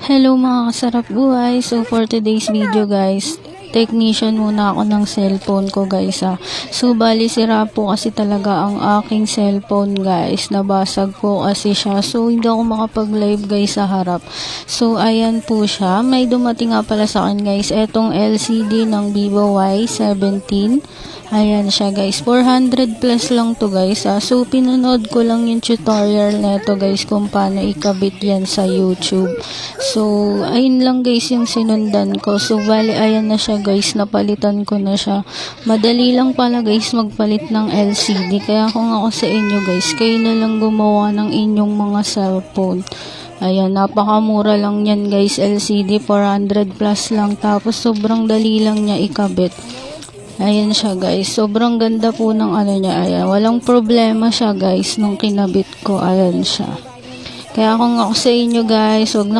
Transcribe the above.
Hello mga kasarap buhay. So for today's video guys, technician muna ako ng cellphone ko guys So bali sira po kasi talaga ang aking cellphone guys. Nabasag po kasi siya. So hindi ako makapag live guys sa harap. So ayan po siya. May dumating nga pala sa akin guys. Etong LCD ng Vivo Y17. Ayan siya guys. 400 plus lang to guys So pinanood ko lang yung tutorial neto guys kung paano ikabit yan sa YouTube. So ayun lang guys yung sinundan ko. So bali ayan na siya guys. Napalitan ko na siya. Madali lang pala guys magpalit ng LCD. Kaya kung ako sa inyo guys, kayo na lang gumawa ng inyong mga cellphone. Ayan, napakamura lang yan guys. LCD 400 plus lang. Tapos sobrang dali lang niya ikabit. Ayan siya guys. Sobrang ganda po ng ano niya. Ayan, walang problema siya guys nung kinabit ko. Ayan siya. Kaya kung ako sa inyo guys, wag na